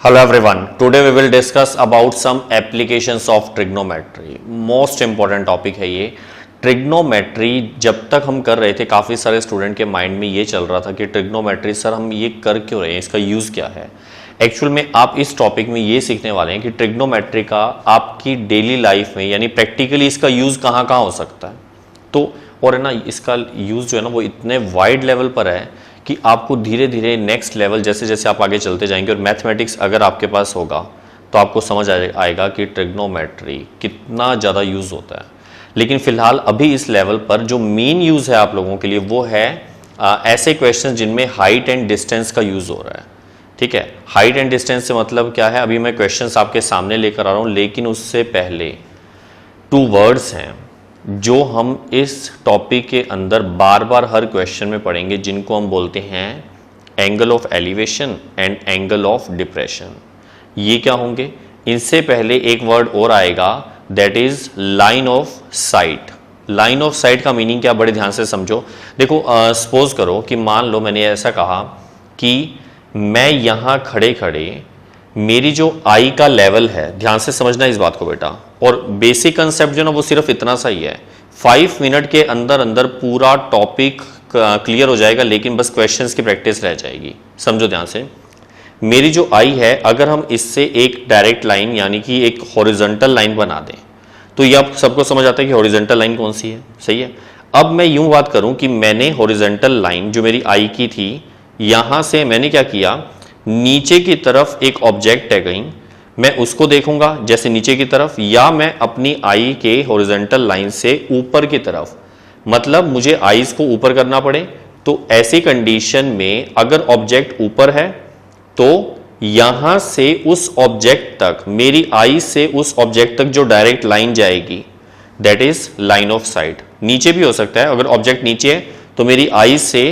Hello everyone. Today we will discuss about some applications of trigonometry. Most important topic है ये. Trigonometry जब तक हम कर रहे थे काफ़ी सारे स्टूडेंट के माइंड में ये चल रहा था कि ट्रिग्नोमेट्री सर हम ये कर क्यों रहे हैं, इसका यूज़ क्या है. एक्चुअल में आप इस टॉपिक में ये सीखने वाले हैं कि ट्रिग्नोमेट्री का आपकी डेली लाइफ में यानी प्रैक्टिकली इसका यूज़ कहाँ कहाँ हो सकता है. तो और है ना, इसका यूज़ जो है ना वो इतने वाइड लेवल पर है कि आपको धीरे धीरे नेक्स्ट लेवल जैसे जैसे आप आगे चलते जाएंगे और मैथमेटिक्स अगर आपके पास होगा तो आपको समझ आएगा कि ट्रिग्नोमेट्री कितना ज़्यादा यूज़ होता है. लेकिन फिलहाल अभी इस लेवल पर जो मेन यूज़ है आप लोगों के लिए वो है ऐसे क्वेश्चन जिनमें हाइट एंड डिस्टेंस का यूज़ हो रहा है. ठीक है, हाइट एंड डिस्टेंस से मतलब क्या है, अभी मैं क्वेश्चंस आपके सामने लेकर आ रहा हूँ, लेकिन उससे पहले 2 वर्ड्स हैं जो हम इस टॉपिक के अंदर बार बार हर क्वेश्चन में पढ़ेंगे, जिनको हम बोलते हैं angle of elevation and angle of depression. ये क्या होंगे? इनसे पहले एक वर्ड और आएगा, that is line of site. Line of site का मीनिंग क्या, बड़े ध्यान से समझो. देखो सपोज करो कि मान लो मैंने ऐसा कहा कि मैं यहाँ खड़े खड़े मेरी जो आई का लेवल है, ध्यान से समझना इस बात को बेटा, और बेसिक कंसेप्ट जो ना वो सिर्फ इतना सा ही है. 5 मिनट के अंदर अंदर पूरा टॉपिक क्लियर हो जाएगा, लेकिन बस क्वेश्चंस की प्रैक्टिस रह जाएगी. समझो ध्यान से. मेरी जो आई है, अगर हम इससे एक डायरेक्ट लाइन यानी कि एक हॉरिजॉन्टल लाइन बना दें तो ये आप सबको समझ आता है कि हॉरिजॉन्टल लाइन कौन सी है. सही है. अब मैं यूं बात करूं कि मैंने हॉरिजॉन्टल लाइन जो मेरी आई की थी, यहां से मैंने क्या किया, नीचे की तरफ एक ऑब्जेक्ट है कहीं, मैं उसको देखूंगा जैसे नीचे की तरफ, या मैं अपनी आई के हॉरिजॉन्टल लाइन से ऊपर की तरफ, मतलब मुझे आईज को ऊपर करना पड़े. तो ऐसी कंडीशन में अगर ऑब्जेक्ट ऊपर है तो यहां से उस ऑब्जेक्ट तक, मेरी आई से उस ऑब्जेक्ट तक जो डायरेक्ट लाइन जाएगी, that is line of site. नीचे भी हो सकता है, अगर ऑब्जेक्ट नीचे है तो मेरी आई से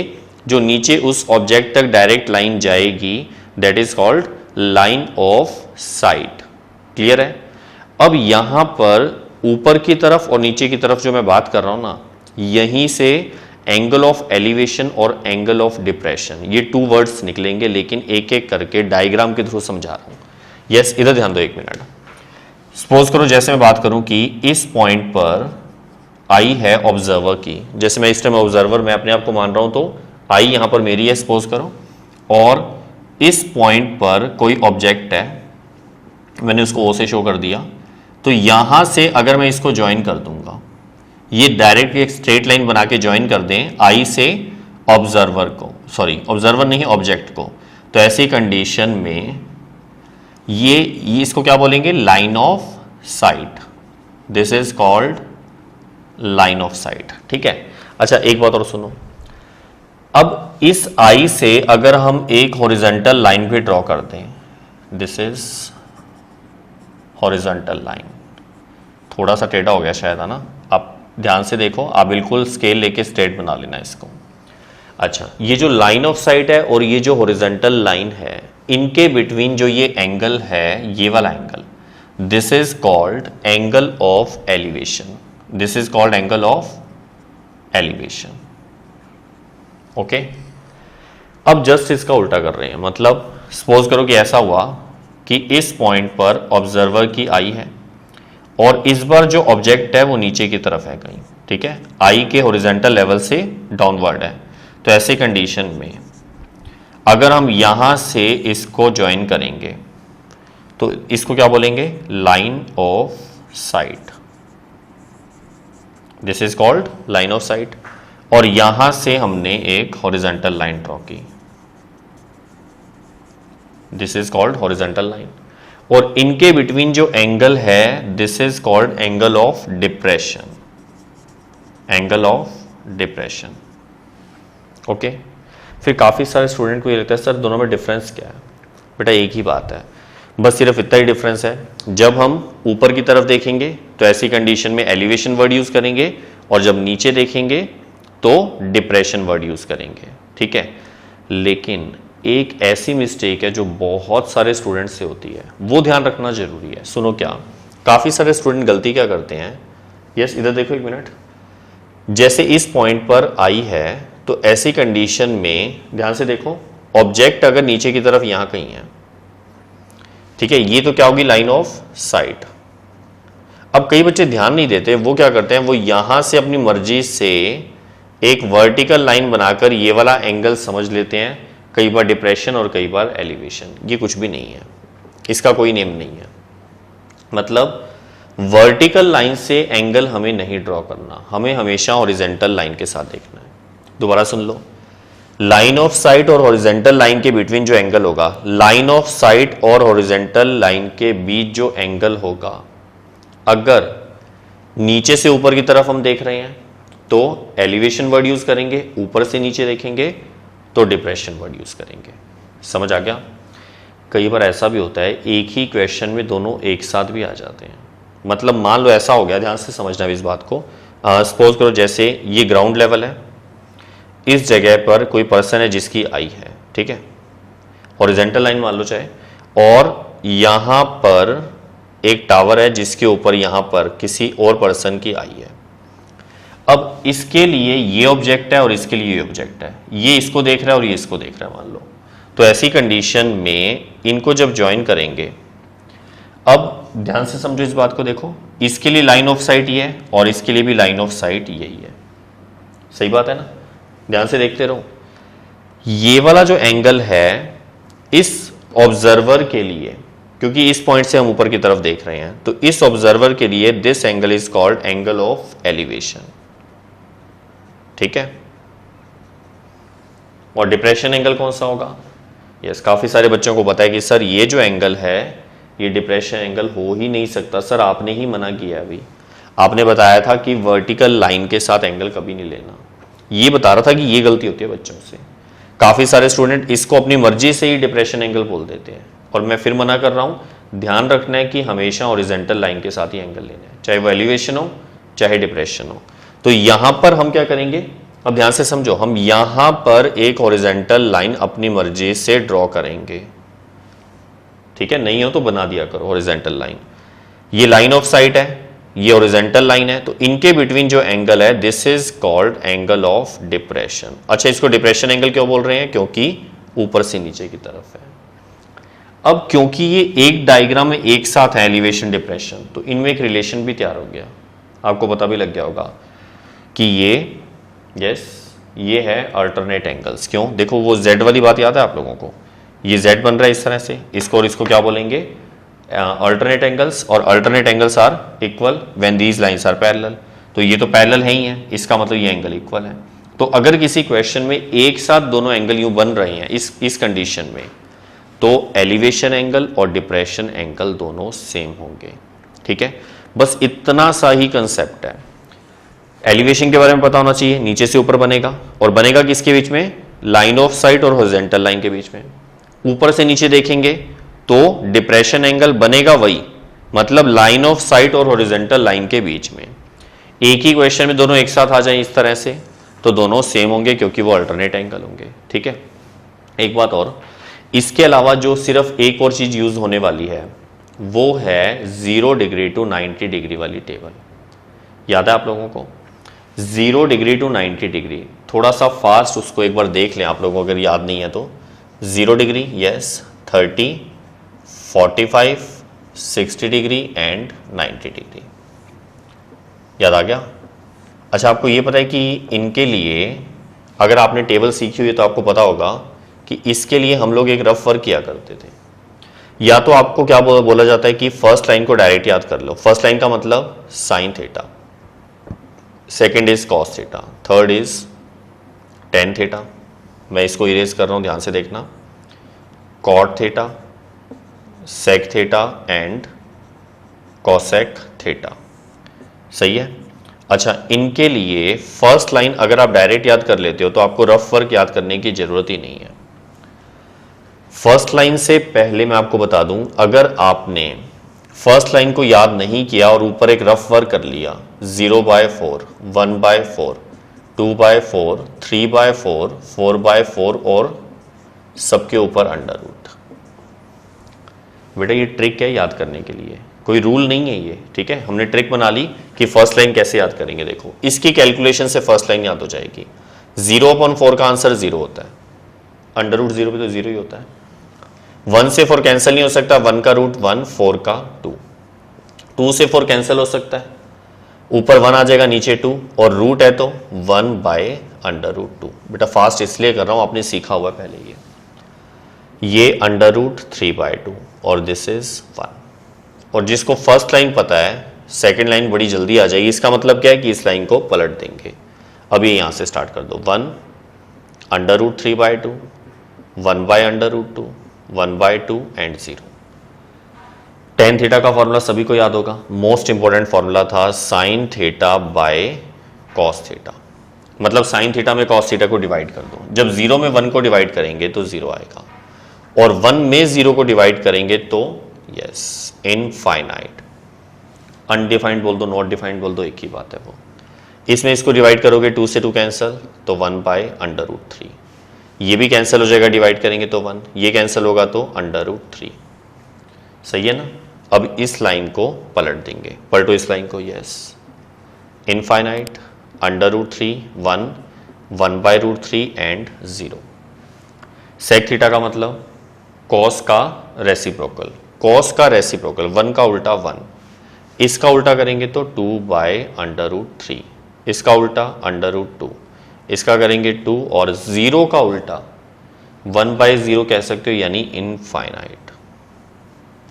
जो नीचे उस ऑब्जेक्ट तक डायरेक्ट लाइन जाएगी, that is called line of site. Clear है. अब यहां पर ऊपर की तरफ और नीचे की तरफ जो मैं बात कर रहा हूं ना, यहीं से एंगल ऑफ एलिवेशन और एंगल ऑफ डिप्रेशन, ये 2 वर्ड्स निकलेंगे, लेकिन एक एक करके डायग्राम के थ्रू समझा रहा हूं. यस, इधर ध्यान दो 1 मिनट. सपोज करो जैसे मैं बात करूं कि इस पॉइंट पर आई है ऑब्जर्वर की, जैसे मैं इस टाइम ऑब्जर्वर मैं अपने आप को मान रहा हूं, तो आई यहां पर मेरी है सपोज करो, और इस पॉइंट पर कोई ऑब्जेक्ट है, मैंने उसको ओ से शो कर दिया. तो यहां से अगर मैं इसको ज्वाइन कर दूंगा, ये डायरेक्ट एक स्ट्रेट लाइन बना के ज्वाइन कर दें आई से ऑब्जर्वर को, सॉरी ऑब्जर्वर नहीं ऑब्जेक्ट को, तो ऐसी कंडीशन में ये इसको क्या बोलेंगे, line of site. This is called line of site. ठीक है. अच्छा एक बात और सुनो. अब इस आई से अगर हम एक हॉरिजॉन्टल लाइन भी ड्रॉ कर दें, दिस इज हॉरिजॉन्टल लाइन. थोड़ा सा टेढ़ा हो गया शायद, है ना. आप ध्यान से देखो, आप बिल्कुल स्केल लेके स्ट्रेट बना लेना इसको. अच्छा, ये जो लाइन ऑफ साइट है और ये जो हॉरिजॉन्टल लाइन है, इनके बिटवीन जो ये एंगल है, ये वाला angle, this is called angle of elevation. This is called angle of elevation. Okay. अब जस्ट इसका उल्टा कर रहे हैं, मतलब सपोज करो कि ऐसा हुआ कि इस पॉइंट पर ऑब्जर्वर की आई है और इस बार जो ऑब्जेक्ट है वो नीचे की तरफ है कहीं. ठीक है, आई के हॉरिजॉन्टल लेवल से डाउनवर्ड है. तो ऐसे कंडीशन में अगर हम यहां से इसको ज्वाइन करेंगे तो इसको क्या बोलेंगे, line of site. This is called line of site. और यहां से हमने एक हॉरिजॉन्टल लाइन ड्रॉ की, this is called horizontal line. और इनके बिटवीन जो एंगल है, this is called angle of depression. Angle of depression. Okay. फिर काफी सारे स्टूडेंट को ये लगता है सर दोनों में डिफरेंस क्या है. बेटा एक ही बात है, बस सिर्फ इतना ही डिफरेंस है. जब हम ऊपर की तरफ देखेंगे तो ऐसी कंडीशन में एलिवेशन वर्ड यूज करेंगे, और जब नीचे देखेंगे तो डिप्रेशन वर्ड यूज करेंगे. ठीक है. लेकिन एक ऐसी मिस्टेक है जो बहुत सारे स्टूडेंट से होती है, वो ध्यान रखना जरूरी है. सुनो क्या, काफी सारे स्टूडेंट गलती क्या करते हैं. यस, इधर देखो 1 मिनट. जैसे इस पॉइंट पर आई है, तो ऐसी कंडीशन में ध्यान से देखो, ऑब्जेक्ट अगर नीचे की तरफ यहां कहीं है, ठीक है, ये तो क्या होगी, लाइन ऑफ साइट। अब कई बच्चे ध्यान नहीं देते, वो क्या करते हैं, वो यहां से अपनी मर्जी से एक वर्टिकल लाइन बनाकर ये वाला एंगल समझ लेते हैं, कई बार डिप्रेशन और कई बार एलिवेशन। ये कुछ भी नहीं है, इसका कोई नेम नहीं है। मतलब वर्टिकल लाइन से एंगल हमें नहीं ड्रॉ करना, हमें हमेशा हॉरिजेंटल लाइन के साथ देखना है। दोबारा सुन लो, लाइन ऑफ साइट और हॉरिजेंटल लाइन के बिटवीन जो एंगल होगा, लाइन ऑफ साइट और हॉरिजेंटल लाइन के बीच जो एंगल होगा, अगर नीचे से ऊपर की तरफ हम देख रहे हैं तो एलिवेशन वर्ड यूज करेंगे, ऊपर से नीचे देखेंगे तो डिप्रेशन वर्ड यूज करेंगे। समझ आ गया? कई बार ऐसा भी होता है एक ही क्वेश्चन में दोनों एक साथ भी आ जाते हैं। मतलब मान लो ऐसा हो गया, ध्यान से समझना इस बात को। सपोज करो जैसे ये ग्राउंड लेवल है, इस जगह पर कोई पर्सन है जिसकी आई है, ठीक है, हॉरिजेंटल लाइन मान लो चाहे, और यहां पर एक टावर है जिसके ऊपर यहां पर किसी और पर्सन की आई है। अब इसके लिए ये ऑब्जेक्ट है और इसके लिए ये ऑब्जेक्ट है, ये इसको देख रहा है और ये इसको देख रहा है मान लो। तो ऐसी कंडीशन में इनको जब ज्वाइन करेंगे, अब ध्यान से समझो इस बात को, देखो इसके लिए लाइन ऑफ साइट ये है और इसके लिए भी लाइन ऑफ साइट यही है। सही बात है ना? ध्यान से देखते रहो। ये वाला जो एंगल है इस ऑब्जर्वर के लिए, क्योंकि इस पॉइंट से हम ऊपर की तरफ देख रहे हैं, तो इस ऑब्जर्वर के लिए this angle is called angle of elevation. ठीक है? और डिप्रेशन एंगल कौन सा होगा? यस, काफी सारे बच्चों को पता है कि सर ये जो एंगल है ये डिप्रेशन एंगल हो ही नहीं सकता। सर आपने ही मना किया, अभी आपने बताया था कि वर्टिकल लाइन के साथ एंगल कभी नहीं लेना। ये बता रहा था कि ये गलती होती है बच्चों से। काफी सारे स्टूडेंट इसको अपनी मर्जी से ही डिप्रेशन एंगल बोल देते हैं, और मैं फिर मना कर रहा हूं, ध्यान रखना है कि हमेशा हॉरिजॉन्टल लाइन के साथ ही एंगल लेना है, चाहे वो एलिवेशन हो चाहे डिप्रेशन हो। तो यहां पर हम क्या करेंगे, अब ध्यान से समझो, हम यहां पर एक हॉरिजॉन्टल लाइन अपनी मर्जी से ड्रॉ करेंगे। ठीक है? नहीं हो तो बना दिया करो हॉरिजॉन्टल लाइन। ये लाइन ऑफ साइट है, ये हॉरिजॉन्टल लाइन है, तो इनके बिटवीन जो एंगल है this is called angle of depression. अच्छा, इसको डिप्रेशन एंगल क्यों बोल रहे हैं? क्योंकि ऊपर से नीचे की तरफ है। अब क्योंकि ये एक डायग्राम में एक साथ है एलिवेशन डिप्रेशन, तो इनमें एक रिलेशन भी तैयार हो गया। आपको पता भी लग गया होगा कि ये है अल्टरनेट एंगल्स। क्यों? देखो वो जेड वाली बात याद है आप लोगों को, ये जेड बन रहा है इस तरह से, इसको और इसको क्या बोलेंगे? Alternate angles. और alternate angles are equal when these lines are parallel. तो ये तो पैरेलल है ही है, इसका मतलब ये एंगल इक्वल है। तो अगर किसी क्वेश्चन में एक साथ दोनों एंगल यूं बन रहे हैं इस कंडीशन में, तो एलिवेशन एंगल और डिप्रेशन एंगल दोनों सेम होंगे। ठीक है? बस इतना सा ही कंसेप्ट है। एलिवेशन के बारे में पता होना चाहिए, नीचे से ऊपर बनेगा, और बनेगा किसके बीच में? लाइन ऑफ साइट और हॉरिजॉन्टल लाइन के बीच में। ऊपर से नीचे देखेंगे तो डिप्रेशन एंगल बनेगा वही, मतलब लाइन ऑफ साइट और हॉरिजॉन्टल लाइन के बीच में। एक ही क्वेश्चन में दोनों एक साथ आ जाएं इस तरह से तो दोनों सेम होंगे, क्योंकि वो अल्टरनेट एंगल होंगे। ठीक है? एक बात और, इसके अलावा जो सिर्फ एक और चीज यूज होने वाली है वो है 0 डिग्री टू 90 डिग्री वाली टेबल। याद है आप लोगों को? 0 डिग्री टू 90 डिग्री, थोड़ा सा फास्ट उसको एक बार देख लें आप लोगों को अगर याद नहीं है तो। 0 degree, yes, 30, 45, 60 degree and 90 degree. याद आ गया? अच्छा, आपको ये पता है कि इनके लिए अगर आपने टेबल सीखी हुई है तो आपको पता होगा कि इसके लिए हम लोग एक रफ वर्क किया करते थे। या तो आपको क्या बोला जाता है कि फर्स्ट लाइन को डायरेक्ट याद कर लो। फर्स्ट लाइन का मतलब sine theta, second is cos theta, third is tan theta. मैं इसको इरेज कर रहा हूं, ध्यान से देखना। Cot theta, sec theta and cosec theta. सही है? अच्छा, इनके लिए फर्स्ट लाइन अगर आप डायरेक्ट याद कर लेते हो तो आपको रफ वर्क याद करने की जरूरत ही नहीं है। फर्स्ट लाइन से पहले मैं आपको बता दूं, अगर आपने फर्स्ट लाइन को याद नहीं किया और ऊपर एक रफ वर्क कर लिया, 0/4, 1/4, 2/4, 3/4, 4/4 और सबके ऊपर अंडर रूट। बेटा ये ट्रिक है याद करने के लिए, कोई रूल नहीं है ये। ठीक है? हमने ट्रिक बना ली कि फर्स्ट लाइन कैसे याद करेंगे। देखो, इसकी कैलकुलेशन से फर्स्ट लाइन याद हो जाएगी। 0/4 का आंसर 0 होता है, अंडर रूट 0 पे तो 0 ही होता है। 1 से 4 कैंसिल नहीं हो सकता, 1 का रूट 1, 4 का 2, 2 से 4 कैंसिल हो सकता है, ऊपर 1 आ जाएगा नीचे 2, और रूट है तो 1 बाय अंडर रूट 2। बेटा फास्ट इसलिए कर रहा हूं, आपने सीखा हुआ पहले ये अंडर रूट 3/2 और दिस इज 1। और जिसको फर्स्ट लाइन पता है सेकेंड लाइन बड़ी जल्दी आ जाएगी। इसका मतलब क्या है कि इस लाइन को पलट देंगे। अब ये यहां से स्टार्ट कर दो, 1 under root 3/2, 1 by under root 2, 1/2 and 0। Tan theta का फॉर्मूला सभी को याद होगा, मोस्ट इंपॉर्टेंट फॉर्मूला था sine theta by cos theta. मतलब साइन थीटा में कॉस थीटा को डिवाइड कर दो, जब 0 में 1 को डिवाइड करेंगे तो 0 आएगा, और 1 में 0 को डिवाइड करेंगे तो यस इनफाइनाइट। अनडिफाइंड बोल दो, नॉट डिफाइंड बोल दो, एक ही बात है वो। इसमें इसको डिवाइड करोगे 2 से 2 कैंसिल तो 1 बाय अंडर रूट 3, ये भी कैंसिल हो जाएगा डिवाइड करेंगे तो 1, ये कैंसिल होगा तो अंडर रूट 3। सही है ना। अब इस लाइन को पलट देंगे, पलटो इस लाइन को, yes infinite under root 3, 1, 1 by root 3 and 0। Sec theta का मतलब कॉस का रेसिप्रोकल, कॉस का रेसिप्रोकल 1 का उल्टा 1, इसका उल्टा करेंगे तो 2 बाय अंडर रूट 3, इसका उल्टा अंडर रूट 2, इसका करेंगे 2, और 0 का उल्टा 1/0 कह सकते हो, यानी इनफाइनाइट।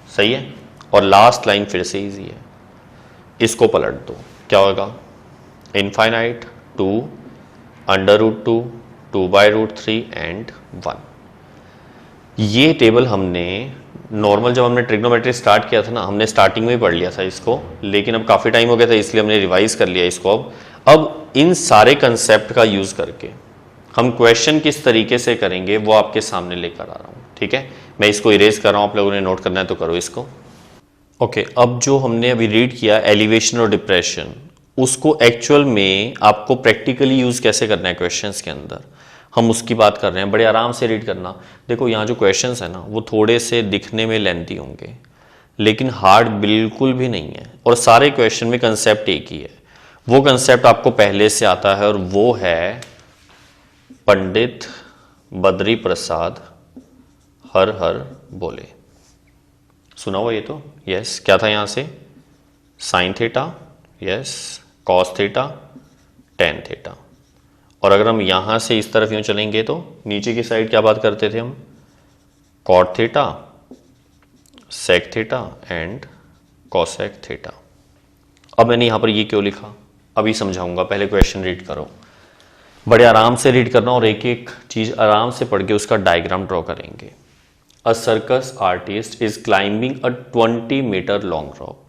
सही है। और लास्ट लाइन फिर से इजी है, इसको पलट दो, क्या होगा, infinite 2 under root 2, 2 by root 3 and 1। ये टेबल हमने नॉर्मल जब हमने ट्रिग्नोमेट्री स्टार्ट किया था ना, हमने स्टार्टिंग में ही पढ़ लिया था इसको, लेकिन अब काफ़ी टाइम हो गया था इसलिए हमने रिवाइज कर लिया इसको। अब इन सारे कंसेप्ट का यूज़ करके हम क्वेश्चन किस तरीके से करेंगे वो आपके सामने लेकर आ रहा हूँ। ठीक है, मैं इसको इरेज कर रहा हूँ, आप लोगों ने नोट करना है तो करो इसको। ओके, अब जो हमने अभी रीड किया एलिवेशन और डिप्रेशन, उसको एक्चुअल में आपको प्रैक्टिकली यूज़ कैसे करना है क्वेश्चंस के अंदर, हम उसकी बात कर रहे हैं। बड़े आराम से रीड करना। देखो यहाँ जो क्वेश्चंस है ना, वो थोड़े से दिखने में लेंथी होंगे लेकिन हार्ड बिल्कुल भी नहीं है, और सारे क्वेश्चन में कंसेप्ट एक ही है। वो कंसेप्ट आपको पहले से आता है और वो है पंडित बद्री प्रसाद हर हर बोले। सुना हुआ ये तो, यस। क्या था यहाँ से, sine theta, yes, cos theta, tan theta. और अगर हम यहां से इस तरफ यूं चलेंगे तो नीचे की साइड क्या बात करते थे हम, cot theta, sec theta and cosec theta. अब मैंने यहां पर ये क्यों लिखा अभी समझाऊंगा, पहले क्वेश्चन रीड करो, बड़े आराम से रीड करना और एक एक चीज आराम से पढ़ के उसका डायग्राम ड्रॉ करेंगे। A circus artist is climbing a 20 metre long rope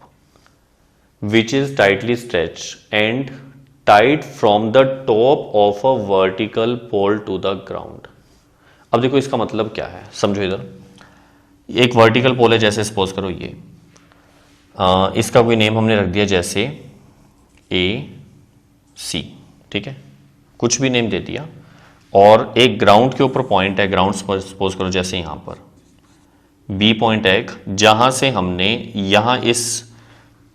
which is tightly stretched and tied from the top of a vertical pole to the ground। अब देखो इसका मतलब क्या है, समझो इधर। एक वर्टिकल पोल है, जैसे सपोज करो ये इसका कोई नेम हमने रख दिया जैसे AC, ठीक है, कुछ भी नेम दे दिया, और एक ग्राउंड के ऊपर पॉइंट है, ग्राउंड सपोज करो जैसे यहां पर B पॉइंट है, जहां से हमने यहां इस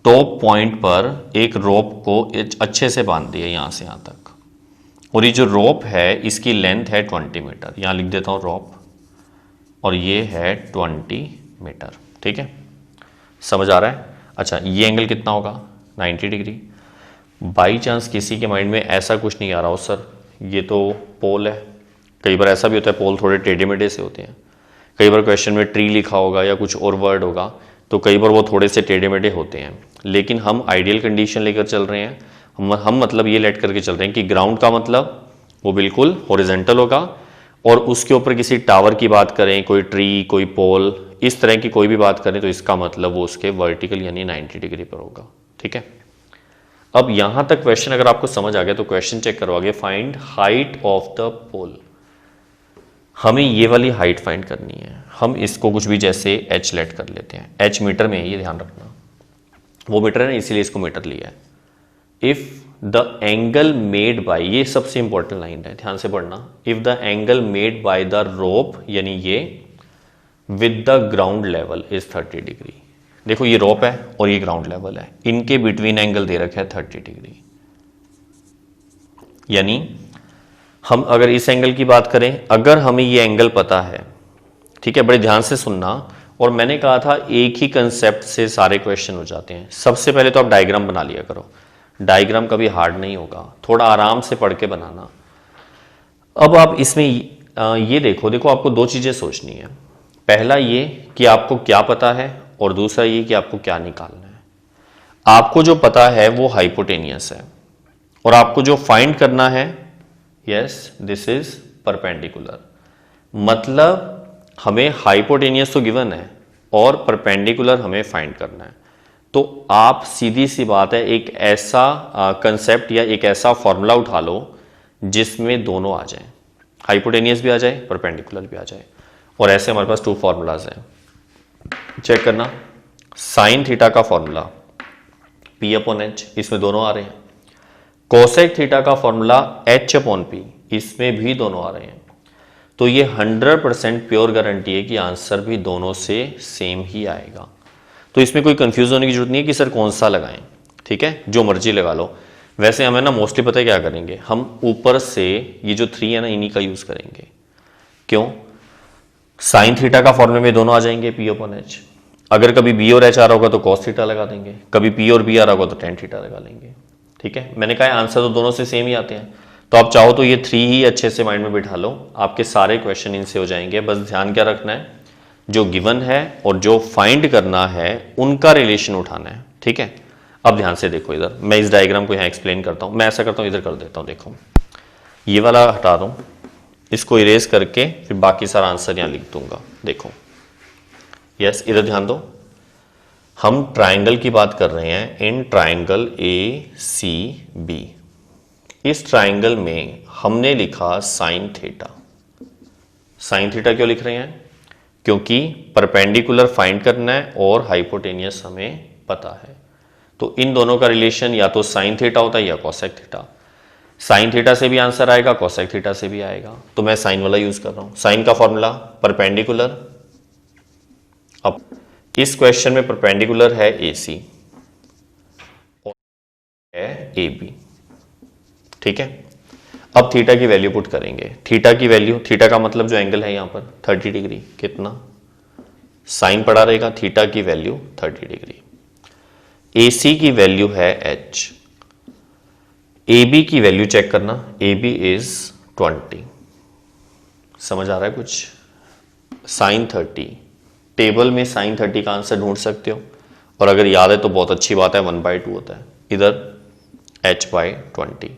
टॉप पॉइंट पर एक रोप को अच्छे से बांध दिया यहां से यहां तक, और ये जो रोप है इसकी लेंथ है 20 मीटर। यहां लिख देता हूं रोप, और ये है 20 मीटर। ठीक है, समझ आ रहा है। अच्छा, ये एंगल कितना होगा, 90 डिग्री। बाई चांस किसी के माइंड में ऐसा कुछ नहीं आ रहा हो, सर ये तो पोल है, कई बार ऐसा भी होता है पोल थोड़े टेढ़े मेढ़े से होते हैं, कई बार क्वेश्चन में ट्री लिखा होगा या कुछ और वर्ड होगा तो कई बार वो थोड़े से टेढ़े मेढ़े होते हैं, लेकिन हम आइडियल कंडीशन लेकर चल रहे हैं। हम मतलब ये लेट करके चल रहे हैं कि ग्राउंड का मतलब वो बिल्कुल हॉरिजॉन्टल होगा, और उसके ऊपर किसी टावर की बात करें, कोई ट्री, कोई पोल, इस तरह की कोई भी बात करें तो इसका मतलब वो उसके वर्टिकल यानी 90 डिग्री पर होगा। ठीक है, अब यहां तक क्वेश्चन अगर आपको समझ आ गया तो क्वेश्चन चेक करो आगे, फाइंड हाइट ऑफ द पोल। हमें ये वाली हाइट फाइंड करनी है। हम इसको कुछ भी जैसे h लेट कर लेते हैं, h मीटर में है, ये ध्यान रखना, वो मीटर है ना इसीलिए इसको मीटर लिया है। If the angle made by, ये सबसे इंपॉर्टेंट लाइन है, ध्यान से पढ़ना, if the angle made by the rope यानी ये with the ground level is 30 degree. देखो ये रोप है और ये ग्राउंड लेवल है, इनके बिटवीन एंगल दे रखा है 30 डिग्री। यानी हम अगर इस एंगल की बात करें, अगर हमें ये एंगल पता है ठीक है, बड़े ध्यान से सुनना। और मैंने कहा था एक ही कंसेप्ट से सारे क्वेश्चन हो जाते हैं। सबसे पहले तो आप डायग्राम बना लिया करो, डायग्राम कभी हार्ड नहीं होगा, थोड़ा आराम से पढ़ के बनाना। अब आप इसमें ये देखो देखो आपको दो चीज़ें सोचनी है। पहला ये कि आपको क्या पता है, और दूसरा ये कि आपको क्या निकालना है। आपको जो पता है वो हाइपोटेनियस है, और आपको जो फाइंड करना है, यस दिस इज परपेंडिकुलर। मतलब हमें हाइपोटेनियस तो गिवन है और परपेंडिकुलर हमें फाइंड करना है। तो आप सीधी सी बात है एक ऐसा कंसेप्ट या एक ऐसा फॉर्मूला उठा लो जिसमें दोनों आ जाएं, हाइपोटेनियस भी आ जाए, परपेंडिकुलर भी आ जाए। और ऐसे हमारे पास 2 फॉर्मूलाज हैं, चेक करना। साइन थीटा का फॉर्मूला P अपॉन एच, इसमें दोनों आ रहे हैं। कोसेक थीटा का फॉर्मूला H अपॉन P, इसमें भी दोनों आ रहे हैं। तो ये 100% प्योर गारंटी है कि आंसर भी दोनों से सेम ही आएगा। तो इसमें कोई कंफ्यूज होने की जरूरत नहीं है कि सर कौन सा लगाएं, ठीक है, जो मर्जी लगा लो। वैसे हमें ना मोस्टली पता है क्या करेंगे, हम ऊपर से ये जो 3 है ना इन्हीं का यूज करेंगे। क्यों? साइन थीटा का फॉर्मूले में दोनों आ जाएंगे P अपॉन एच। अगर कभी B और H आ रहा होगा तो कॉस थीटा लगा देंगे, कभी P और B आ रहा होगा तो टेन थीटा लगा लेंगे। ठीक है, मैंने कहा आंसर तो दोनों से सेम ही आते हैं। तो आप चाहो तो ये 3 ही अच्छे से माइंड में बिठा लो, आपके सारे क्वेश्चन इनसे हो जाएंगे। बस ध्यान क्या रखना है, जो गिवन है और जो फाइंड करना है उनका रिलेशन उठाना है। ठीक है, अब ध्यान से देखो इधर, मैं इस डायग्राम को यहाँ एक्सप्लेन करता हूँ। मैं ऐसा करता हूँ, इधर कर देता हूँ। देखो ये वाला हटा दूँ, इसको इरेज करके फिर बाकी सारा आंसर यहाँ लिख दूंगा। देखो यस, इधर ध्यान दो, हम ट्राइंगल की बात कर रहे हैं। इन ट्राइंगल ACB, इस ट्राइंगल में हमने लिखा साइन थीटा। साइन थीटा क्यों लिख रहे हैं? क्योंकि परपेंडिकुलर फाइंड करना है और हाइपोटेनियस हमें पता है। तो इन दोनों का रिलेशन या तो साइन थीटा होता है या कोसेक थीटा। साइन थीटा से भी आंसर आएगा, कोसेक थीटा से भी आएगा, तो मैं साइन वाला यूज कर रहा हूं। साइन का फॉर्मूला परपेंडिकुलर। अब इस क्वेश्चन में परपेंडिकुलर है AC और है AB। ठीक है, अब थीटा की वैल्यू पुट करेंगे। थीटा की वैल्यू, थीटा का मतलब जो एंगल है यहां पर 30 डिग्री, कितना साइन पड़ा रहेगा, थीटा की वैल्यू 30 डिग्री। AC की वैल्यू है H, AB की वैल्यू चेक करना, AB इज 20। समझ आ रहा है कुछ? साइन 30, टेबल में साइन 30 का आंसर ढूंढ सकते हो, और अगर याद है तो बहुत अच्छी बात है, 1/2 होता है। इधर H/20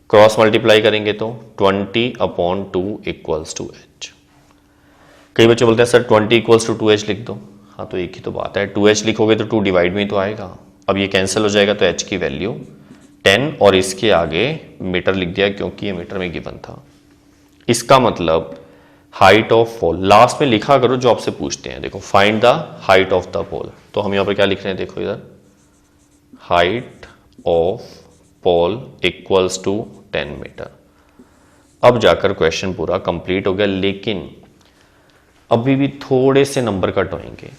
क्रॉस मल्टीप्लाई करेंगे तो 20/2 इक्वल्स टू H। कई बच्चे बोलते हैं सर 20 इक्वल्स टू 2H लिख दो। हाँ तो एक ही तो बात है, 2H लिखोगे तो 2 डिवाइड में ही तो आएगा। अब ये कैंसिल हो जाएगा तो H की वैल्यू 10 और इसके आगे मीटर लिख दिया क्योंकि ये मीटर में गिवन था। इसका मतलब हाइट ऑफ पोल लास्ट में लिखा करो जो आपसे पूछते हैं। देखो find the height of the pole, तो हम यहां पर क्या लिख रहे हैं, देखो इधर height of pole equals to 10 metre. अब जाकर क्वेश्चन पूरा कंप्लीट हो गया, लेकिन अभी भी थोड़े से नंबर कट होंगे।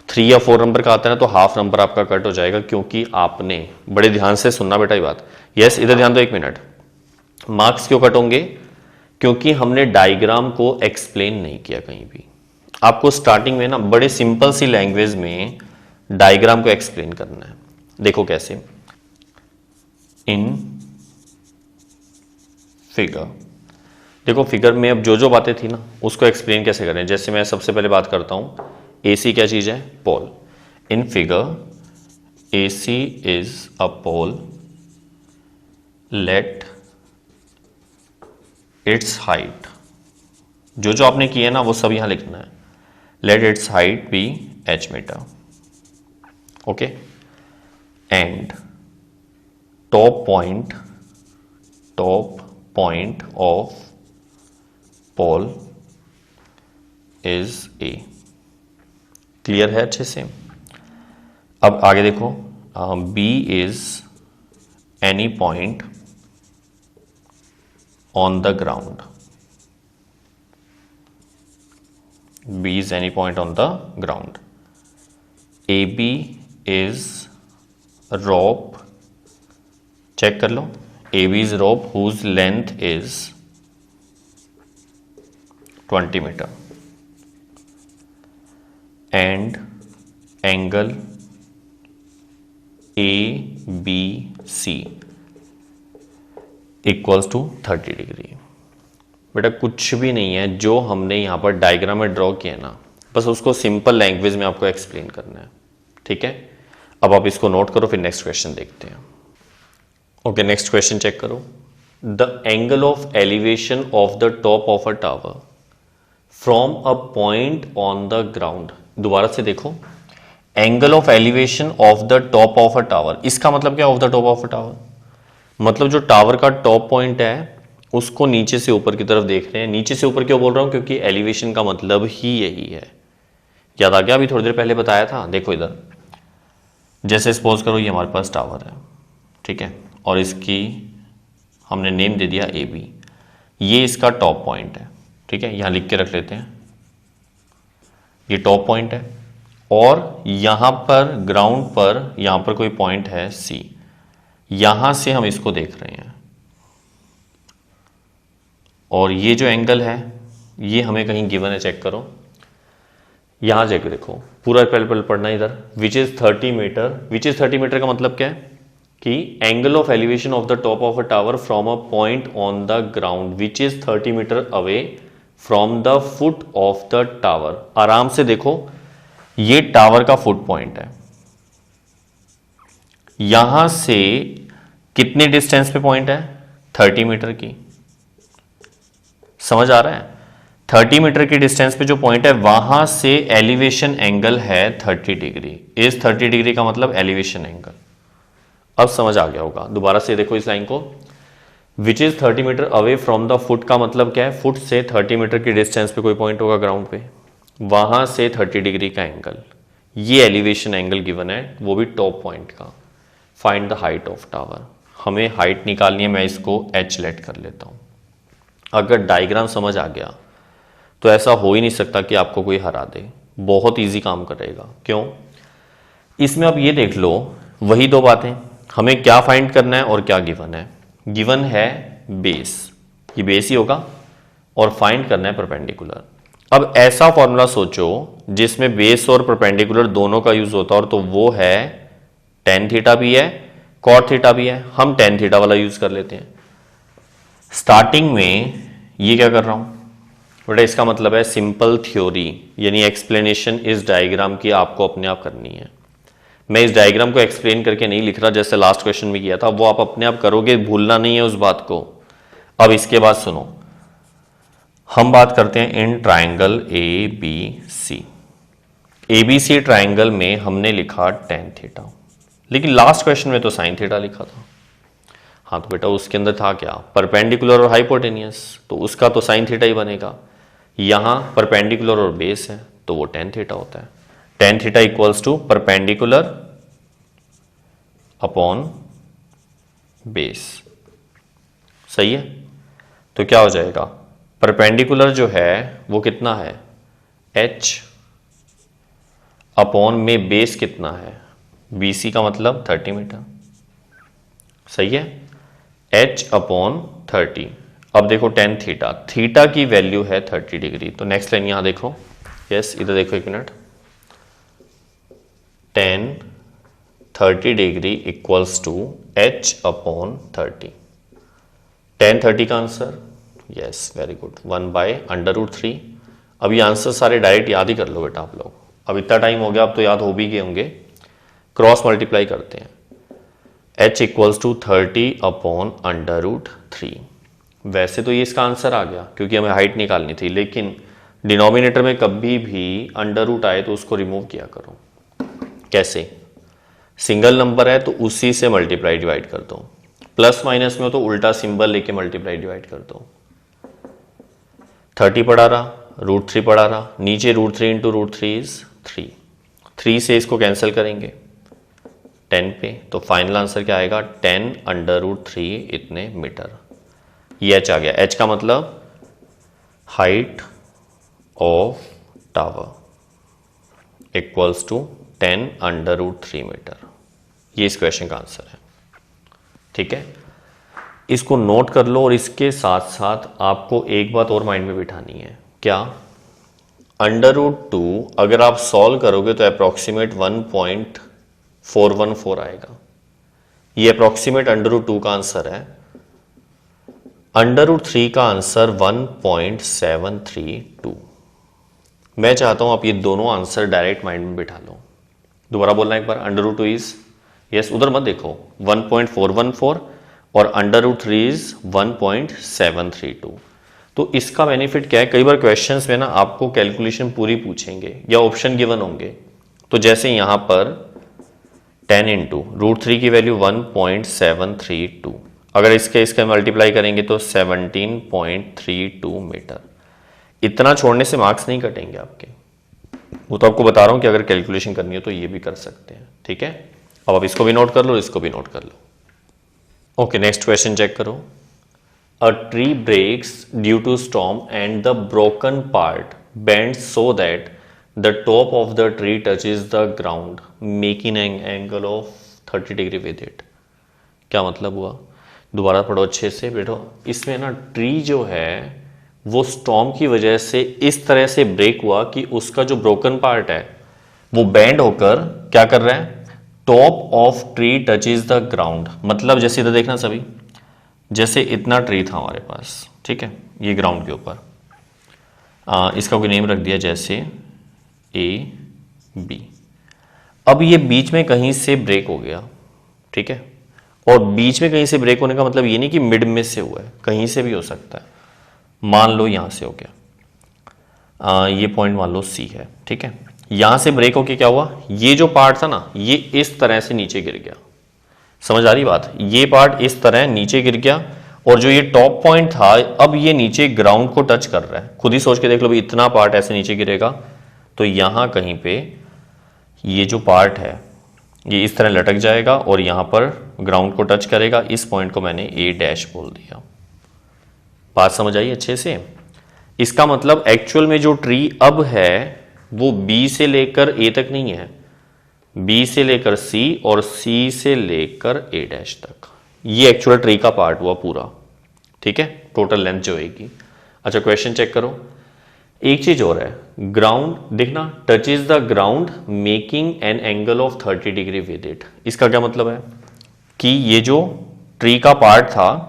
3 या 4 नंबर का आता है ना तो हाफ नंबर आपका कट हो जाएगा, क्योंकि आपने बड़े ध्यान से सुनना बेटा ये बात। यस इधर ध्यान दो, 1 मिनट। मार्क्स क्यों कट होंगे? क्योंकि हमने डायग्राम को एक्सप्लेन नहीं किया कहीं भी। आपको स्टार्टिंग में ना बड़े सिंपल सी लैंग्वेज में डायग्राम को एक्सप्लेन करना है। देखो कैसे, इन फिगर, देखो फिगर में अब जो जो बातें थी ना उसको एक्सप्लेन कैसे करें। जैसे मैं सबसे पहले बात करता हूं, AC क्या चीज है? Pole. In figure AC is a pole, let its height, जो जो आपने किया ना वो सब यहां लिखना है। Let its height be H metre, okay. And top point of pole is A। Clear है अच्छे से? अब आगे देखो, B is any point on the ground, B is any point on the ground. AB is rope, check कर लो, AB is rope whose length is 20 metre. And angle A B C equals to 30 degree. बेटा कुछ भी नहीं है, जो हमने यहां पर डायग्राम में ड्रॉ किया ना, बस उसको सिंपल लैंग्वेज में आपको एक्सप्लेन करना है। ठीक है, अब आप इसको नोट करो, फिर नेक्स्ट क्वेश्चन देखते हैं। ओके, नेक्स्ट क्वेश्चन चेक करो। The angle of elevation of the top of a tower from a point on the ground. दोबारा से देखो, angle of elevation of the top of a tower, इसका मतलब क्या of the top of a tower? मतलब जो tower का top point है उसको नीचे से ऊपर की तरफ देख रहे हैं। नीचे से ऊपर क्यों बोल रहा हूं? क्योंकि एलिवेशन का मतलब ही यही है। याद आ गया? अभी थोड़ी देर पहले बताया था। देखो इधर, जैसे सपोज करो ये हमारे पास टावर है, ठीक है, और इसकी हमने नेम दे दिया ए बी। ये इसका टॉप पॉइंट है, ठीक है, यहां लिख के रख लेते हैं, ये टॉप पॉइंट है। और यहां पर ग्राउंड पर यहां पर कोई पॉइंट है सी, यहां से हम इसको देख रहे हैं। और ये जो एंगल है ये हमें कहीं गिवन है, चेक करो। यहां चेक देखो, पूरा पहले पढ़ना इधर, which is 30 metre. Which is 30 metre का मतलब क्या है कि angle of elevation of the top of a tower from a point on the ground which is 30 metre away from the foot of the tower. आराम से देखो, ये tower का फुट पॉइंट है, यहां से कितने डिस्टेंस पे पॉइंट है? 30 मीटर की। समझ आ रहा है? 30 मीटर की डिस्टेंस पे जो पॉइंट है वहां से एलिवेशन एंगल है 30 डिग्री। इस 30 डिग्री का मतलब एलिवेशन एंगल। अब समझ आ गया होगा। दोबारा से देखो इस लाइन को, which is 30 metre away from the foot का मतलब क्या है? फुट से 30 मीटर की डिस्टेंस पे कोई पॉइंट होगा ग्राउंड पे, वहां से 30 डिग्री का एंगल, ये एलिवेशन एंगल गिवन है, वो भी टॉप पॉइंट का। Find the height of tower. हमें हाइट निकालनी है, मैं इसको एच लेट कर लेता हूं। अगर डायग्राम समझ आ गया तो ऐसा हो ही नहीं सकता कि आपको कोई हरा दे। बहुत इजी काम करेगा। क्यों? इसमें अब ये देख लो, वही दो बातें, हमें क्या फाइंड करना है और क्या गिवन है। गिवन है बेस, ये बेस ही होगा, और फाइंड करना है परपेंडिकुलर। अब ऐसा फॉर्मूला सोचो जिसमें बेस और परपेंडिकुलर दोनों का यूज होता है, और तो वो है टेन थीटा भी है, कॉट थीटा भी है। हम टेन थीटा वाला यूज कर लेते हैं। स्टार्टिंग में ये क्या कर रहा हूं बेटा, इसका मतलब है सिंपल थ्योरी, यानी एक्सप्लेनेशन इस डायग्राम की आपको अपने आप करनी है। मैं इस डायग्राम को एक्सप्लेन करके नहीं लिख रहा जैसे लास्ट क्वेश्चन में किया था, वो आप अपने आप करोगे, भूलना नहीं है उस बात को। अब इसके बाद सुनो, हम बात करते हैं in triangle A B C. A B C triangle में हमने लिखा टेन थीटा, लेकिन लास्ट क्वेश्चन में तो साइन थीटा लिखा था। हाँ तो बेटा उसके अंदर था क्या? परपेंडिकुलर और हाइपोटेनियस, तो उसका तो साइन थीटा ही बनेगा। यहां परपेंडिकुलर और बेस है तो वो टेन थीटा होता है। Tan theta equals to perpendicular upon base. सही है? तो क्या हो जाएगा? परपेंडिकुलर जो है वो कितना है? h अपॉन में बेस कितना है? BC का मतलब 30 मीटर। सही है? h upon 30। अब देखो टेन थीटा, थीटा की वैल्यू है 30 डिग्री। तो नेक्स्ट लाइन यहां देखो, यस इधर देखो एक minute, tan 30 degree equals to h upon 30। Tan 30 का आंसर, यस वेरी गुड, 1/√3। अब ये आंसर सारे डायरेक्ट याद ही कर लो बेटा आप लोग। अब इतना टाइम हो गया, अब तो याद हो भी गए होंगे। क्रॉस मल्टीप्लाई करते हैं, h इक्वल्स टू 30 अपॉन √3। वैसे तो ये इसका आंसर आ गया क्योंकि हमें हाइट निकालनी थी, लेकिन डिनोमिनेटर में कभी भी अंडर रूट आए तो उसको रिमूव किया करो। कैसे? सिंगल नंबर है तो उसी से मल्टीप्लाई डिवाइड कर दो, प्लस माइनस में हो तो उल्टा सिंबल लेके मल्टीप्लाई डिवाइड कर दो। 30 पढ़ा रहा, √3 पढ़ा रहा, नीचे √3 इंटू √3 इज 3। 3 से इसको कैंसिल करेंगे 10 पे, तो फाइनल आंसर क्या आएगा? 10√3 इतने मीटर। ये h आ गया। h का मतलब height of tower equals to 10√3 metre. ये इस क्वेश्चन का आंसर है। ठीक है, इसको नोट कर लो, और इसके साथ साथ आपको एक बात और माइंड में बिठानी है। क्या? √2 अगर आप सॉल्व करोगे तो अप्रॉक्सीमेट 1.414 आएगा। ये अप्रॉक्सीमेट √2 का आंसर है। √3 का आंसर 1.732। मैं चाहता हूं आप ये दोनों आंसर डायरेक्ट माइंड में बिठा लो। दोबारा बोलना एक बार, √2 इज, यस उधर मत देखो, 1.414 और √3 इज 1.732। तो इसका बेनिफिट क्या है, कई बार क्वेश्चंस में ना आपको कैलकुलेशन पूरी पूछेंगे या ऑप्शन गिवन होंगे। तो जैसे यहां पर 10 इंटू √3 की वैल्यू 1.732, अगर इसके मल्टीप्लाई करेंगे तो 17.32 मीटर। इतना छोड़ने से मार्क्स नहीं कटेंगे आपके, वो तो आपको बता रहा हूं कि अगर कैलकुलेशन करनी हो तो ये भी कर सकते हैं। ठीक है, अब आप इसको भी नोट कर लो, इसको भी नोट कर लो। ओके, नेक्स्ट क्वेश्चन चेक करो। A tree breaks due to storm and the broken part bends so that the top of the tree touches the ground making an angle of 30 degree with it. क्या मतलब हुआ, दोबारा पढ़ो अच्छे से बेटो। इसमें ना ट्री जो है वो स्टॉर्म की वजह से इस तरह से ब्रेक हुआ कि उसका जो ब्रोकन पार्ट है वो बेंड होकर क्या कर रहा है, top of tree touches the ground. मतलब जैसे इधर देखना सभी, जैसे इतना ट्री था हमारे पास, ठीक है, ये ग्राउंड के ऊपर, इसका कोई नेम रख दिया जैसे ए बी। अब ये बीच में कहीं से ब्रेक हो गया, ठीक है, और बीच में कहीं से ब्रेक होने का मतलब ये नहीं कि मिड में से हुआ है, कहीं से भी हो सकता है। मान लो यहां से हो गया, ये पॉइंट मान लो सी है, ठीक है, यहां से ब्रेक होके क्या हुआ, ये जो पार्ट था ना ये इस तरह से नीचे गिर गया। समझ आ रही बात, ये पार्ट इस तरह नीचे गिर गया और जो ये टॉप पॉइंट था अब ये नीचे ग्राउंड को टच कर रहा है। खुद ही सोच के देख लो भाई, इतना पार्ट ऐसे नीचे गिरेगा तो यहां कहीं पे ये जो पार्ट है ये इस तरह लटक जाएगा और यहां पर ग्राउंड को टच करेगा। इस पॉइंट को मैंने ए डैश बोल दिया। बात समझ आई अच्छे से। इसका मतलब एक्चुअल में जो ट्री अब है वो बी से लेकर ए तक नहीं है, बी से लेकर सी और सी से लेकर ए डैश तक, ये एक्चुअल ट्री का पार्ट हुआ पूरा। ठीक है, टोटल लेंथ जो होगी। अच्छा क्वेश्चन चेक करो, एक चीज और है, ग्राउंड देखना, touch is the ground making an angle of 30 degree with it. इसका क्या मतलब है कि ये जो ट्री का पार्ट था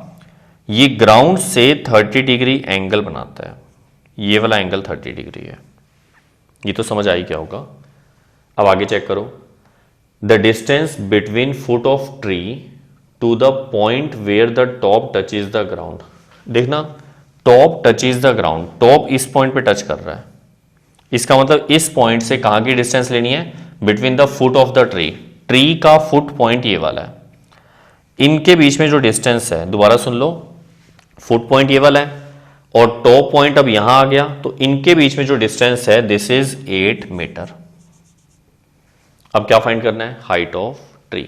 ये ग्राउंड से 30 डिग्री एंगल बनाता है। ये वाला एंगल 30 डिग्री है। ये तो समझ आई क्या होगा। अब आगे चेक करो, the distance between foot of tree to the point where the top touches the ground. देखना, top touches the ground, top इस पॉइंट पे टच कर रहा है, इसका मतलब इस पॉइंट से कहां की डिस्टेंस लेनी है, between the foot of the tree, tree का फुट पॉइंट ये वाला है, इनके बीच में जो डिस्टेंस है, दोबारा सुन लो, फुट पॉइंट ये वाला है और टॉप पॉइंट अब यहां आ गया, तो इनके बीच में जो डिस्टेंस है दिस इज 8 मीटर। अब क्या फाइंड करना है, height of tree.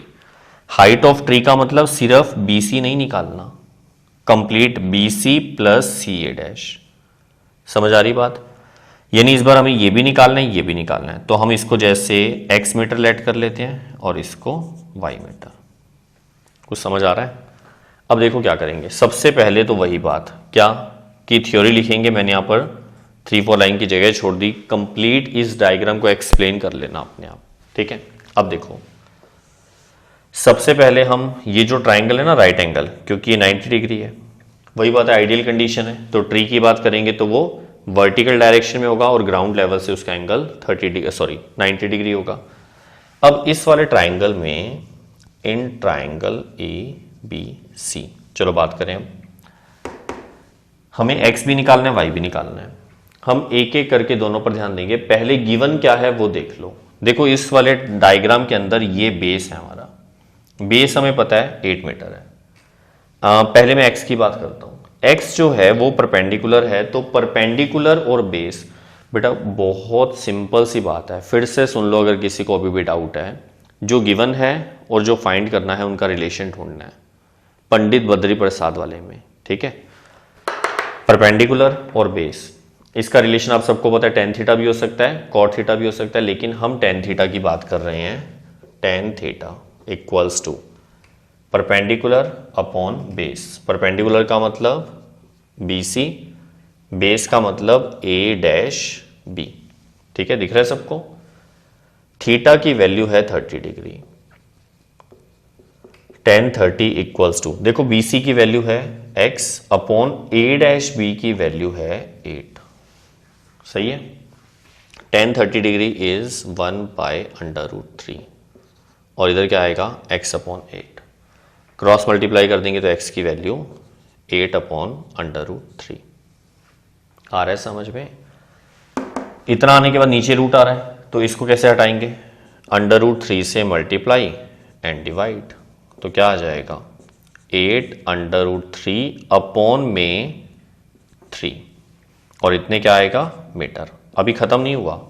Height of tree का मतलब सिर्फ बीसी नहीं निकालना, कंप्लीट बीसी प्लस सी ए डैश। समझ आ रही बात, यानी इस बार हमें ये भी निकालना है, ये भी निकालना है। तो हम इसको जैसे x मीटर लेट कर लेते हैं और इसको y मीटर। कुछ समझ आ रहा है। अब देखो क्या करेंगे, सबसे पहले तो वही बात क्या कि थ्योरी लिखेंगे, मैंने यहां पर 3-4 लाइन की जगह छोड़ दी, कंप्लीट इस डायग्राम को एक्सप्लेन कर लेना अपने आप। ठीक है, अब देखो सबसे पहले हम ये जो ट्राइंगल है ना राइट एंगल, क्योंकि ये 90 डिग्री है, वही बात है आइडियल कंडीशन है, तो ट्री की बात करेंगे तो वो वर्टिकल डायरेक्शन में होगा और ग्राउंड लेवल से उसका एंगल 90 डिग्री होगा। अब इस वाले ट्राइंगल में इन ट्राइंगल ए बी सी, चलो बात करें, हमें x भी निकालना है, y भी निकालना है। हम एक एक करके दोनों पर ध्यान देंगे। पहले गिवन क्या है वो देख लो। देखो इस वाले डायग्राम के अंदर ये बेस है, हमारा बेस हमें पता है 8 मीटर है। पहले मैं x की बात करता हूँ। x जो है वो परपेंडिकुलर है, तो परपेंडिकुलर और बेस, बेटा बहुत सिंपल सी बात है, फिर से सुन लो अगर किसी को अभी भी डाउट है। जो गिवन है और जो फाइंड करना है उनका रिलेशन ढूंढना है, पंडित बद्री प्रसाद वाले में। ठीक है, परपेंडिकुलर और बेस, इसका रिलेशन आप सबको पता है, टेन थीटा भी हो सकता है, कॉट थीटा भी हो सकता है, लेकिन हम टेन थीटा की बात कर रहे हैं। Tan theta equals to perpendicular upon base. Perpendicular का मतलब BC, बेस का मतलब A डैश B। ठीक है, दिख रहा है सबको। थीटा की वैल्यू है 30 डिग्री, tan 30 इक्वल्स टू, देखो BC की वैल्यू है x अपॉन A' की वैल्यू है 8। सही है। tan 30 डिग्री इज 1/√3 और इधर क्या आएगा x अपॉन 8। क्रॉस मल्टीप्लाई कर देंगे तो x की वैल्यू 8/√3 आ रहा है समझ में। इतना आने के बाद नीचे रूट आ रहा है तो इसको कैसे हटाएंगे, √3 से मल्टीप्लाई एंड डिवाइड, तो क्या आ जाएगा 8/√3 अपॉन में 3 और इतने क्या आएगा मीटर। अभी खत्म नहीं हुआ,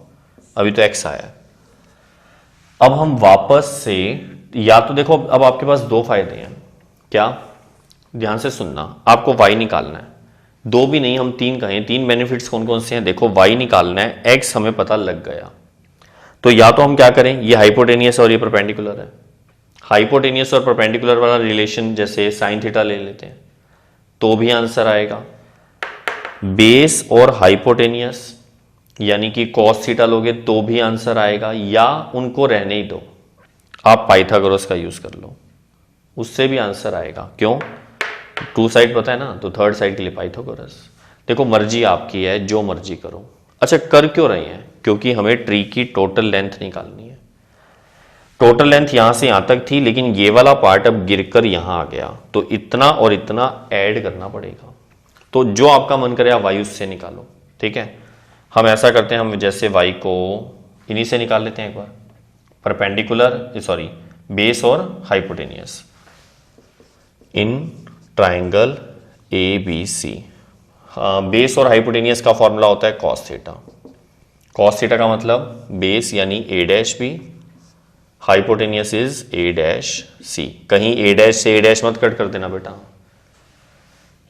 अभी तो x आया है। अब हम वापस से, या तो देखो अब आपके पास दो फायदे हैं, क्या, ध्यान से सुनना, आपको y निकालना है, दो भी नहीं हम तीन कहें, तीन बेनिफिट्स कौन कौन से हैं, देखो y निकालना है, x हमें पता लग गया, तो या तो हम क्या करें, ये हाइपोटेनियस और ये परपेंडिकुलर है, हाइपोटेनियस और परपेंडिकुलर वाला रिलेशन जैसे साइन थीटा ले लेते हैं तो भी आंसर आएगा। बेस और हाइपोटेनियस यानी कि कॉस थीटा लोगे तो भी आंसर आएगा, या उनको रहने ही दो, आप पाइथागोरस का यूज कर लो, उससे भी आंसर आएगा। क्यों, टू साइड पता है ना, तो थर्ड साइड के लिए पाइथागोरस। देखो मर्जी आपकी है, जो मर्जी करो। अच्छा कर क्यों रहे हैं, क्योंकि हमें ट्री की टोटल लेंथ निकालनी है। टोटल लेंथ यहां से यहां तक थी, लेकिन ये वाला पार्ट अब गिरकर यहां आ गया, तो इतना और इतना ऐड करना पड़ेगा। तो जो आपका मन करे आप y उससे निकालो, ठीक है। हम ऐसा करते हैं, हम जैसे y को इन्हीं से निकाल लेते हैं एक बार, परपेंडिकुलर सॉरी बेस और hypotenuse in triangle ABC। Base और हाइपोटेनियस का फॉर्मूला होता है कॉस थीटा। कॉस थीटा का मतलब बेस यानी A', हाइपोटेनियस इज A', कहीं A' से A' मत कट कर देना बेटा,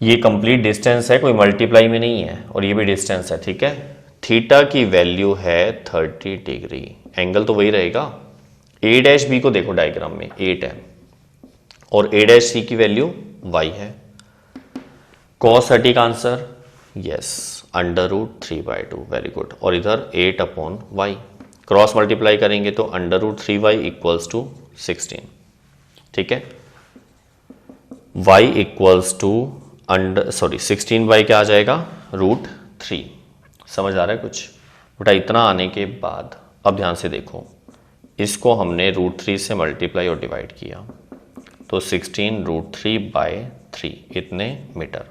ये कंप्लीट डिस्टेंस है, कोई मल्टीप्लाई में नहीं है, और ये भी डिस्टेंस है, ठीक है। थीटा की वैल्यू है 30 डिग्री, एंगल तो वही रहेगा। A' को देखो डायग्राम में 8 है और A' की वैल्यू y है। cos 30 का आंसर यस √3/2, वेरी गुड, और इधर 8/y, क्रॉस मल्टीप्लाई करेंगे तो √3y इक्वल्स टू 16, ठीक है। y इक्वल्स टू 16y क्या आ जाएगा √3। समझ आ रहा है कुछ बेटा। इतना आने के बाद अब ध्यान से देखो, इसको हमने √3 से मल्टीप्लाई और डिवाइड किया तो 16 √3/3 इतने मीटर,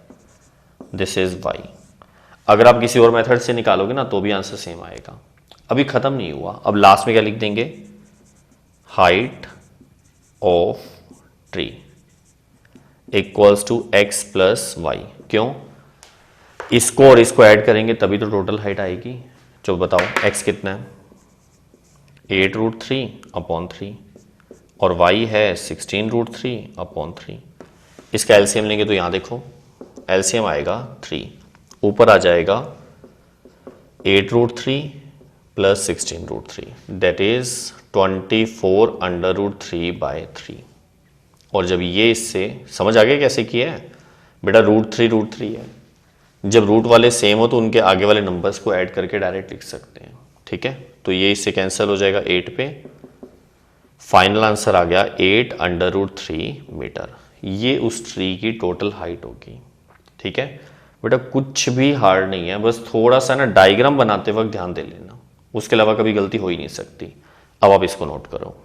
दिस इज y। अगर आप किसी और मेथड से निकालोगे ना तो भी आंसर सेम आएगा। अभी खत्म नहीं हुआ, अब लास्ट में क्या लिख देंगे, height of tree equals to x plus y. क्यों, इसको और इसको ऐड करेंगे तभी तो टोटल हाइट आएगी। चलो बताओ x कितना है, 8√3/3 और y है 16√3/3। इसका एलसीएम लेंगे तो यहां देखो एलसीएम आएगा 3, ऊपर आ जाएगा 8√3 प्लस 16√3 दैट इज 24√3/3। और जब ये इससे समझ आ गया कैसे किया है बेटा, √3 है, जब रूट वाले सेम हो तो उनके आगे वाले नंबर्स को ऐड करके डायरेक्ट लिख सकते हैं, ठीक है। तो ये इससे कैंसिल हो जाएगा 8 पे, फाइनल आंसर आ गया 8√3 मीटर। ये उस ट्री की टोटल हाइट होगी, ठीक है बेटा। कुछ भी हार्ड नहीं है, बस थोड़ा सा ना डायग्राम बनाते वक्त ध्यान दे लेना, उसके अलावा कभी गलती हो ही नहीं सकती। अब आप इसको नोट करो।